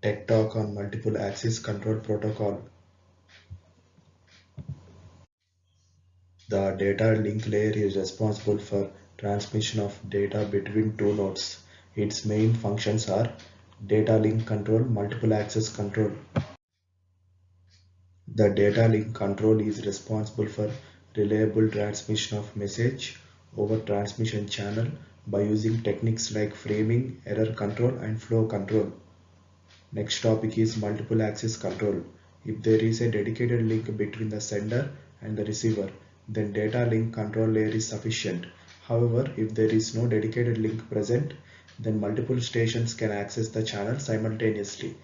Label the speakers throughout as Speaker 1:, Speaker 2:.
Speaker 1: Tech Talk on Multiple Access Control Protocol. The data link layer is responsible for transmission of data between two nodes. Its main functions are data link control, multiple access control. The data link control is responsible for reliable transmission of message over transmission channel by using techniques like framing, error control, and flow control. Next topic is multiple access control. If there is a dedicated link between the sender and the receiver, then data link control layer is sufficient. However, if there is no dedicated link present, then multiple stations can access the channel simultaneously.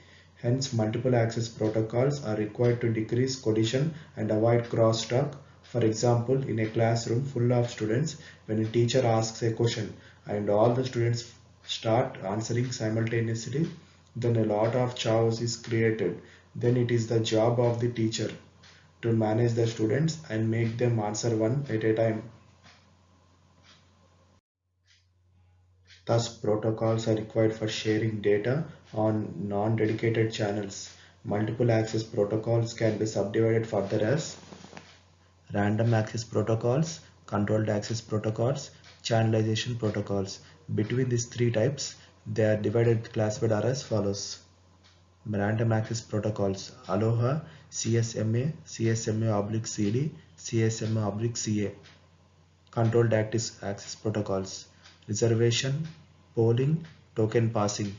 Speaker 1: Hence, multiple access protocols are required to decrease collision and avoid crosstalk. For example, in a classroom full of students, when a teacher asks a question and all the students start answering simultaneously, then a lot of chaos is created. Then it is the job of the teacher to manage the students and make them answer one at a time. Thus, protocols are required for sharing data on non-dedicated channels. Multiple access protocols can be subdivided further as random access protocols, controlled access protocols, channelization protocols. Between these three types, they are divided classified are as follows. Random access protocols: Aloha, CSMA, CSMA oblique CD, CSMA oblique CA. Controlled access protocols: reservation, polling, token passing.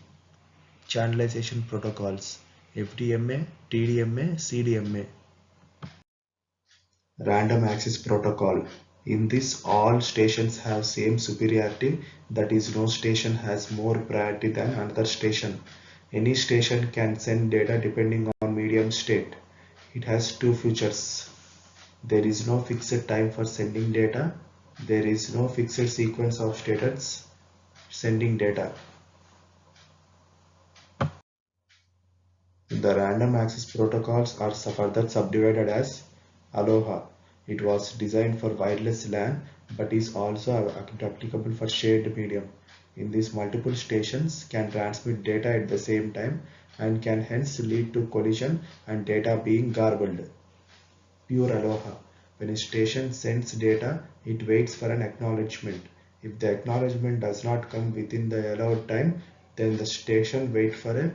Speaker 1: Channelization protocols: FDMA, TDMA, CDMA. Random access protocol. In this, all stations have same superiority, that is, no station has more priority than another station. Any station can send data depending on medium state. It has two features. There is no fixed time for sending data. There is no fixed sequence of states sending data. The random access protocols are further subdivided as Aloha. It was designed for wireless LAN but is also applicable for shared medium. In this, multiple stations can transmit data at the same time and can hence lead to collision and data being garbled. Pure Aloha. When a station sends data, it waits for an acknowledgement. If the acknowledgement does not come within the allowed time, then the station waits for a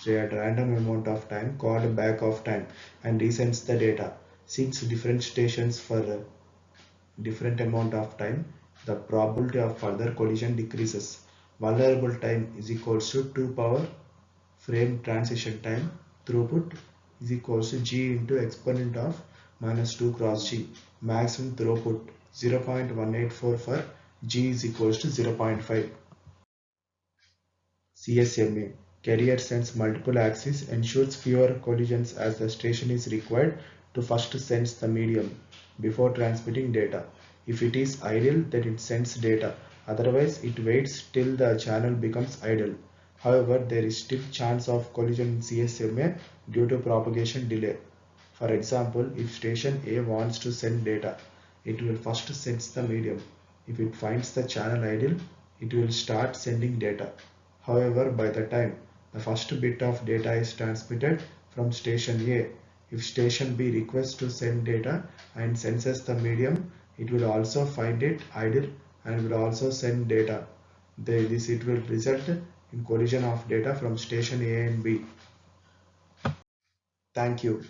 Speaker 1: random amount of time called back of time and resends the data. Since different stations for a different amount of time, the probability of further collision decreases. Vulnerable time is equals to 2 power frame transition time throughput is equals to g into exponent of minus 2 cross g. Maximum throughput 0.184 for g is equals to 0.5. CSMA carrier sends multiple axes ensures fewer collisions as the station is required to first sense the medium before transmitting data. If it is idle, then it sends data. Otherwise, it waits till the channel becomes idle. However, there is still chance of collision in CSMA due to propagation delay. For example, if station A wants to send data, it will first sense the medium. If it finds the channel idle, it will start sending data. However, by the time the first bit of data is transmitted from station A, if station B requests to send data and senses the medium, it will also find it idle and will also send data. It will result in collision of data from station A and B. Thank you.